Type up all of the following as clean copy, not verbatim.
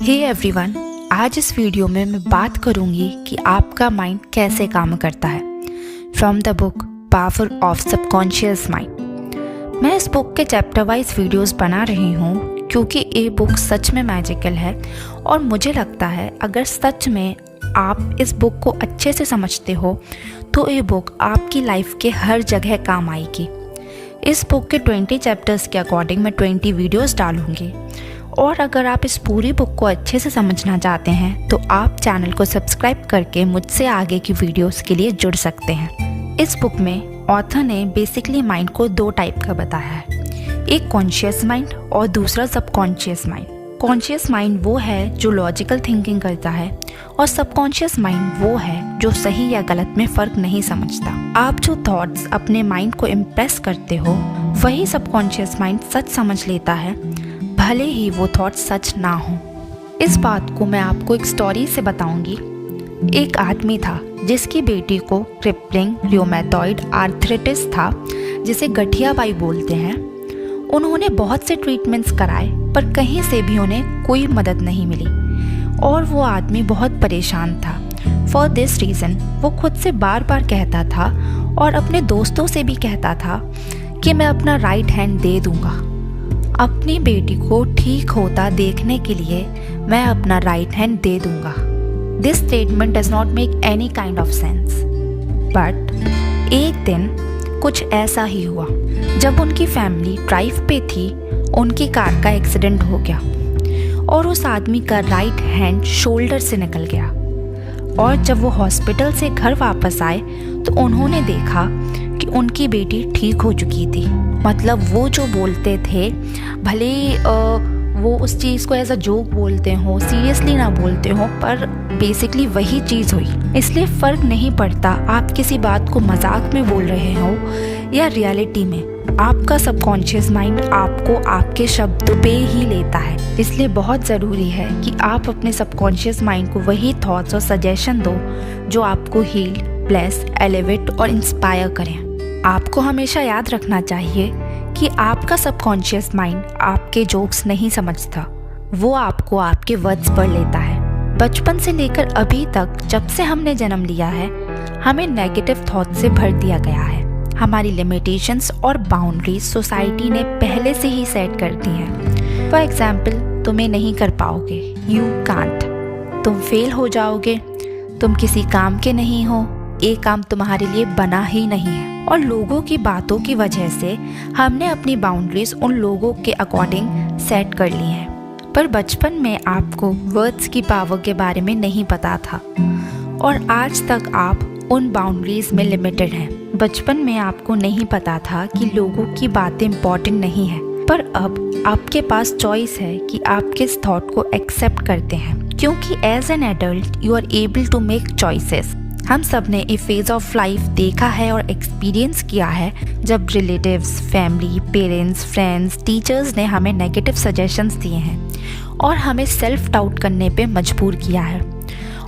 Hey everyone, आज इस video में मैं बात करूंगी कि आपका माइंड कैसे काम करता है। From the book power of subconscious mind. मैं इस बुक के चैप्टर वाइज वीडियोस बना रही हूँ क्योंकि ये बुक सच में मैजिकल है और मुझे लगता है अगर सच में आप इस बुक को अच्छे से समझते हो तो ये बुक आपकी लाइफ के हर जगह काम आएगी। इस बुक के 20 चैप्टर्स के अकॉर्डिंग मैं 20 वीडियोस डालूंगी और अगर आप इस पूरी बुक को अच्छे से समझना चाहते हैं तो आप चैनल को सब्सक्राइब करके मुझसे आगे की वीडियोस के लिए जुड़ सकते हैं। इस बुक में ऑथर ने बेसिकली माइंड को दो टाइप का बताया है, एक कॉन्शियस माइंड और दूसरा सबकॉन्शियस माइंड। कॉन्शियस माइंड वो है जो लॉजिकल थिंकिंग करता है और सबकॉन्शियस माइंड वो है जो सही या गलत में फ़र्क नहीं समझता। आप जो थॉट्स अपने माइंड को इम्प्रेस करते हो वही सबकॉन्शियस माइंड सच समझ लेता है, भले ही वो थॉट्स सच ना हो। इस बात को मैं आपको एक स्टोरी से बताऊंगी। एक आदमी था जिसकी बेटी को क्रिप्लिंग रियोमेटॉइड आर्थराइटिस था, जिसे गठिया बाई बोलते हैं। उन्होंने बहुत से ट्रीटमेंट्स कराए पर कहीं से भी उन्हें कोई मदद नहीं मिली और वो आदमी बहुत परेशान था। फॉर दिस रीज़न वो खुद से बार बार कहता था और अपने दोस्तों से भी कहता था कि मैं अपना राइट हैंड दे दूंगा। अपनी बेटी को ठीक होता देखने के लिए मैं अपना राइट हैंड दे दूंगा। This statement does not make any kind of sense. But एक दिन कुछ ऐसा ही हुआ। जब उनकी फैमिली ड्राइव पे थी, उनकी कार का एक्सीडेंट हो गया और उस आदमी का राइट हैंड शोल्डर से निकल गया। और जब वो हॉस्पिटल से घर वापस आए तो उन्होंने देखा कि उनकी बेटी ठीक हो चुकी थी। मतलब वो जो बोलते थे, भले वो उस चीज़ को एज अ जोक बोलते हो, सीरियसली ना बोलते हो, पर बेसिकली वही चीज़ हुई। इसलिए फ़र्क नहीं पड़ता आप किसी बात को मजाक में बोल रहे हो या रियलिटी में, आपका सबकॉन्शियस माइंड आपको आपके शब्दों पे ही लेता है। इसलिए बहुत ज़रूरी है कि आप अपने सबकॉन्शियस माइंड को वही थॉट्स और सजेशन दो जो आपको हील, ब्लेस, एलिवेट और इंस्पायर करें। आपको हमेशा याद रखना चाहिए कि आपका सबकॉन्शियस माइंड आपके जोक्स नहीं समझता, वो आपको आपके वर्ड्स पर लेता है। बचपन से लेकर अभी तक जब से हमने जन्म लिया है, हमें नेगेटिव थॉट से भर दिया गया है। हमारी लिमिटेशंस और बाउंड्रीज सोसाइटी ने पहले से ही सेट कर दी हैं। फॉर एग्जाम्पल, तुम्हें नहीं कर पाओगे, यू कांट, तुम फेल हो जाओगे, तुम किसी काम के नहीं हो, ये काम तुम्हारे लिए बना ही नहीं है। और लोगों की बातों की वजह से हमने अपनी बाउंड्रीज उन लोगों के अकॉर्डिंग सेट कर ली हैं। पर बचपन में आपको वर्ड्स की पावर के बारे में नहीं पता था और आज तक आप उन बाउंड्रीज में लिमिटेड हैं। बचपन में आपको नहीं पता था कि लोगों की बातें इम्पॉर्टेंट नहीं है, पर अब आपके पास चॉइस है कि आप किस थॉट को एक्सेप्ट करते हैं, क्योंकि as an adult you are able to make choices. हम सब ने ए फेज ऑफ लाइफ देखा है और एक्सपीरियंस किया है जब relatives, family, parents, friends, teachers ने हमें नेगेटिव सजेशंस दिए हैं और हमें सेल्फ डाउट करने पे मजबूर किया है।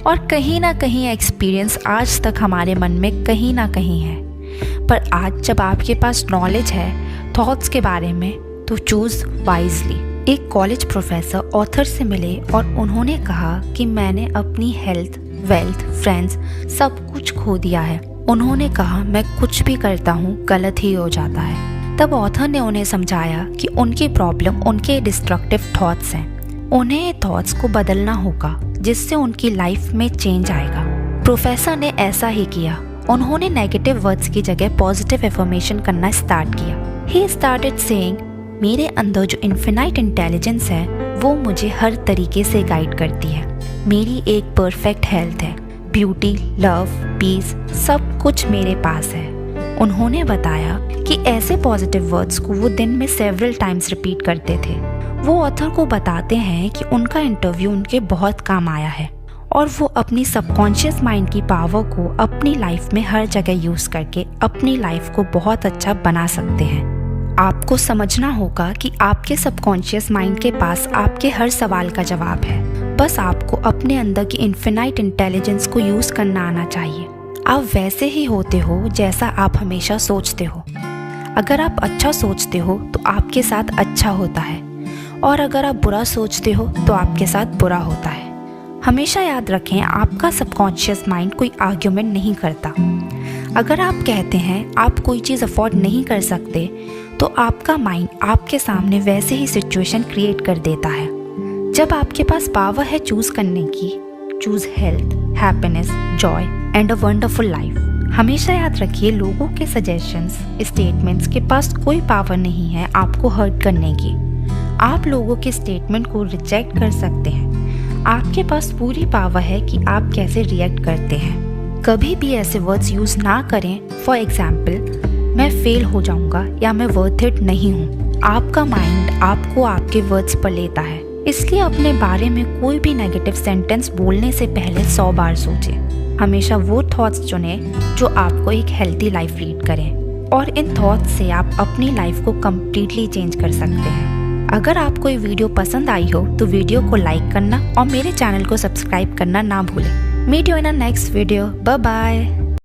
और कहीं ना कहीं एक्सपीरियंस आज तक हमारे मन में कहीं ना कहीं है। पर आज जब आपके पास नॉलेज है थॉट्स के बारे में तो चूज़ वाइजली। एक कॉलेज प्रोफेसर ऑथर से मिले और उन्होंने कहा कि मैंने अपनी हेल्थ, वेल्थ, फ्रेंड्स सब कुछ खो दिया है। उन्होंने कहा मैं कुछ भी करता हूँ गलत ही हो जाता है। तब ऑथर ने उन्हें समझाया कि उनकी प्रॉब्लम उनके डिस्ट्रक्टिव थॉट्स हैं। उन्हें ये थॉट्स को बदलना होगा जिससे उनकी लाइफ में चेंज आएगा। प्रोफेसर ने ऐसा ही किया। उन्होंने नेगेटिव वर्ड्स की जगह पॉजिटिव एफर्मेशन करना स्टार्ट किया। ही स्टार्टेड सेइंग, मेरे अंदर जो इन्फिनाइट इंटेलिजेंस है वो मुझे हर तरीके से गाइड करती है। मेरी एक परफेक्ट हेल्थ है, ब्यूटी, लव, पीस सब कुछ मेरे पास है। उन्होंने बताया कि ऐसे पॉजिटिव वर्ड्स को वो दिन में सेवरल टाइम्स रिपीट करते थे। वो ऑथर को बताते हैं कि उनका इंटरव्यू उनके बहुत काम आया है और वो अपनी सबकॉन्शियस माइंड की पावर को अपनी लाइफ में हर जगह यूज़ करके अपनी लाइफ को बहुत अच्छा बना सकते हैं। आपको समझना होगा कि आपके सबकॉन्शियस माइंड के पास आपके हर सवाल का जवाब है। बस आपको अपने अंदर की इन्फिनाइट इंटेलिजेंस को यूज़ करना आना चाहिए। आप वैसे ही होते हो जैसा आप हमेशा सोचते हो। अगर आप अच्छा सोचते हो तो आपके साथ अच्छा होता है और अगर आप बुरा सोचते हो तो आपके साथ बुरा होता है। हमेशा याद रखें, आपका सबकॉन्शियस माइंड कोई आर्ग्यूमेंट नहीं करता। अगर आप कहते हैं आप कोई चीज़ अफोर्ड नहीं कर सकते तो आपका माइंड आपके सामने वैसे ही सिचुएशन क्रिएट कर देता है। जब आपके पास पावर है चूज़ करने की, choose health, happiness, Joy and a wonderful life. हमेशा याद रखिए, लोगों के सजेशंस, स्टेटमेंट्स के पास कोई पावर नहीं है आपको हर्ट करने की। आप लोगों के स्टेटमेंट को रिजेक्ट कर सकते हैं। आपके पास पूरी पावर है कि आप कैसे रिएक्ट करते हैं। कभी भी ऐसे वर्ड्स यूज़ ना करें, फॉर एग्जाम्पल मैं फेल हो जाऊंगा या मैं वर्थ इट नहीं हूँ। आपका माइंड आपको आपके वर्ड्स पर लेता है, इसलिए अपने बारे में कोई भी नेगेटिव सेंटेंस बोलने से पहले 100 बार सोचें। हमेशा वो थॉट्स चुनें जो आपको एक हेल्थी लाइफ लीड करें, और इन थॉट्स से आप अपनी लाइफ को कम्प्लीटली चेंज कर सकते हैं। अगर आपको ये वीडियो पसंद आई हो तो वीडियो को लाइक करना और मेरे चैनल को सब्सक्राइब करना ना भूलें। Meet you in a next video. Bye bye.